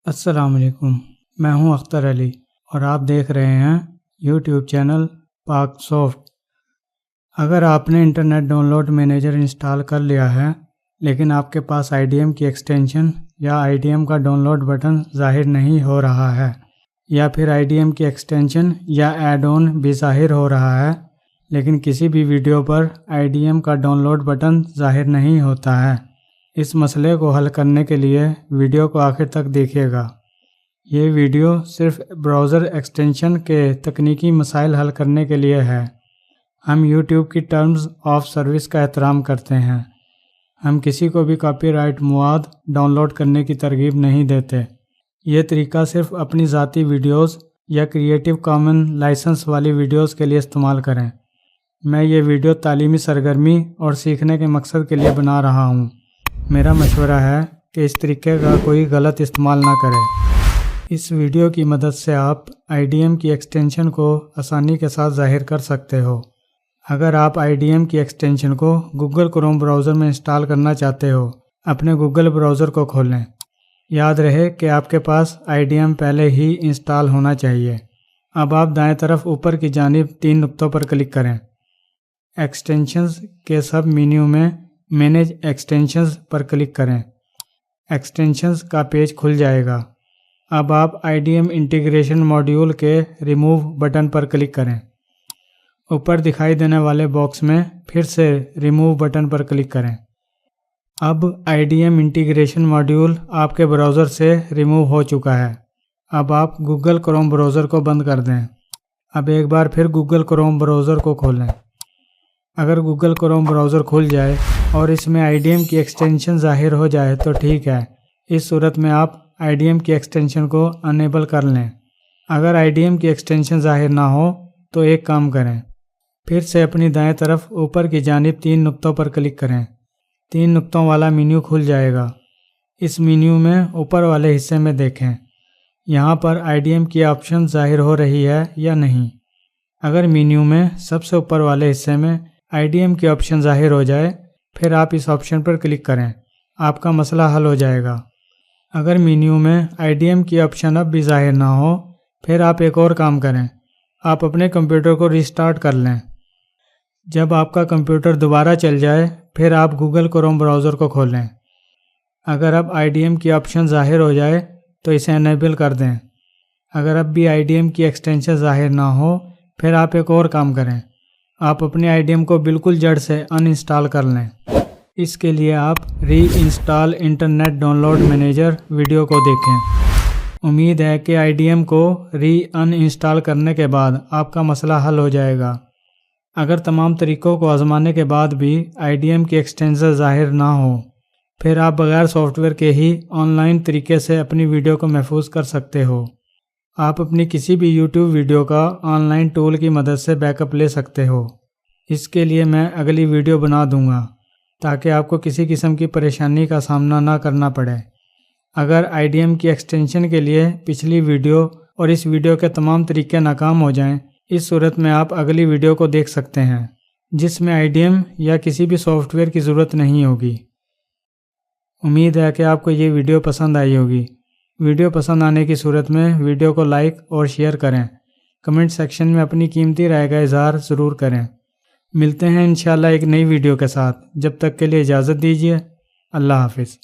السلام علیکم، میں ہوں اختر علی اور آپ دیکھ رہے ہیں یوٹیوب چینل پاک سافٹ۔ اگر آپ نے internet download manager install کر لیا ہے لیکن آپ کے پاس IDM کی ایکسٹینشن یا IDM کا ڈاؤن لوڈ بٹن ظاہر نہیں ہو رہا ہے، یا پھر IDM کی ایکسٹینشن یا ایڈ آن بھی ظاہر ہو رہا ہے لیکن کسی بھی ویڈیو پر IDM کا ڈاؤن لوڈ بٹن ظاہر نہیں ہوتا ہے، اس مسئلے کو حل کرنے کے لیے ویڈیو کو آخر تک دیکھیے گا۔ یہ ویڈیو صرف براؤزر ایکسٹینشن کے تکنیکی مسائل حل کرنے کے لیے ہے۔ ہم یوٹیوب کی ٹرمز آف سروس کا احترام کرتے ہیں۔ ہم کسی کو بھی کاپی رائٹ مواد ڈاؤن لوڈ کرنے کی ترغیب نہیں دیتے۔ یہ طریقہ صرف اپنی ذاتی ویڈیوز یا کریٹو کامن لائسنس والی ویڈیوز کے لیے استعمال کریں۔ میں یہ ویڈیو تعلیمی سرگرمی اور سیکھنے کے مقصد کے لیے بنا رہا ہوں۔ میرا مشورہ ہے کہ اس طریقے کا کوئی غلط استعمال نہ کرے۔ اس ویڈیو کی مدد سے آپ IDM کی ایکسٹینشن کو آسانی کے ساتھ ظاہر کر سکتے ہو۔ اگر آپ IDM کی ایکسٹینشن کو گوگل کروم براؤزر میں انسٹال کرنا چاہتے ہو، اپنے گوگل براؤزر کو کھولیں۔ یاد رہے کہ آپ کے پاس IDM پہلے ہی انسٹال ہونا چاہیے۔ اب آپ دائیں طرف اوپر کی جانب 3 نقطوں پر کلک کریں۔ ایکسٹینشنز کے سب مینیو میں مینیج ایکسٹینشنز پر کلک کریں۔ ایکسٹینشنز کا پیج کھل جائے گا۔ اب آپ IDM انٹیگریشن ماڈیول کے ریموو بٹن پر کلک کریں۔ اوپر دکھائی دینے والے باکس میں پھر سے ریموو بٹن پر کلک کریں۔ اب IDM انٹیگریشن ماڈیول آپ کے براؤزر سے ریموو ہو چکا ہے۔ اب آپ گوگل کروم براؤزر کو بند کر دیں۔ اب ایک بار پھر گوگل کروم براؤزر کو کھولیں۔ اگر گوگل کروم براؤزر کھل جائے اور اس میں IDM کی ایکسٹینشن ظاہر ہو جائے تو ٹھیک ہے۔ اس صورت میں آپ IDM کی ایکسٹینشن کو انیبل کر لیں۔ اگر IDM کی ایکسٹینشن ظاہر نہ ہو تو ایک کام کریں، پھر سے اپنی دائیں طرف اوپر کی جانب 3 نقطوں پر کلک کریں۔ 3 نقطوں والا مینیو کھل جائے گا۔ اس مینیو میں اوپر والے حصے میں دیکھیں، یہاں پر IDM کی آپشن ظاہر ہو رہی ہے یا نہیں۔ اگر مینیو میں سب سے اوپر والے حصے میں IDM کی آپشن ظاہر ہو جائے، پھر آپ اس آپشن پر کلک کریں، آپ کا مسئلہ حل ہو جائے گا۔ اگر مینیو میں IDM کی آپشن اب بھی ظاہر نہ ہو، پھر آپ ایک اور کام کریں، آپ اپنے کمپیوٹر کو ریسٹارٹ کر لیں۔ جب آپ کا کمپیوٹر دوبارہ چل جائے، پھر آپ گوگل کروم براؤزر کو کھولیں۔ اگر اب IDM کی آپشن ظاہر ہو جائے تو اسے انیبل کر دیں۔ اگر اب بھی IDM کی ایکسٹینشن ظاہر نہ ہو، پھر آپ ایک اور کام کریں، آپ اپنے IDM کو بالکل جڑ سے ان انسٹال کر لیں۔ اس کے لیے آپ reinstall internet download manager video کو دیکھیں۔ امید ہے کہ IDM کو ری ان انسٹال کرنے کے بعد آپ کا مسئلہ حل ہو جائے گا۔ اگر تمام طریقوں کو آزمانے کے بعد بھی IDM کی ایکسٹینشن ظاہر نہ ہو، پھر آپ بغیر سافٹ ویئر کے ہی آن لائن طریقے سے اپنی ویڈیو کو محفوظ کر سکتے ہو۔ آپ اپنی کسی بھی یوٹیوب ویڈیو کا آن لائن ٹول کی مدد سے بیک اپ لے سکتے ہو۔ اس کے لیے میں اگلی ویڈیو بنا دوں گا تاکہ آپ کو کسی قسم کی پریشانی کا سامنا نہ کرنا پڑے۔ اگر IDM کی ایکسٹینشن کے لیے پچھلی ویڈیو اور اس ویڈیو کے تمام طریقے ناکام ہو جائیں، اس صورت میں آپ اگلی ویڈیو کو دیکھ سکتے ہیں جس میں IDM یا کسی بھی سافٹ ویئر کی ضرورت نہیں ہوگی۔ امید ہے کہ آپ کو یہ ویڈیو پسند آئی ہوگی۔ ویڈیو پسند آنے کی صورت میں ویڈیو کو لائک اور شیئر کریں۔ کمنٹ سیکشن میں اپنی قیمتی رائے کا اظہار ضرور کریں۔ ملتے ہیں انشاءاللہ ایک نئی ویڈیو کے ساتھ۔ جب تک کے لیے اجازت دیجیے۔ اللہ حافظ۔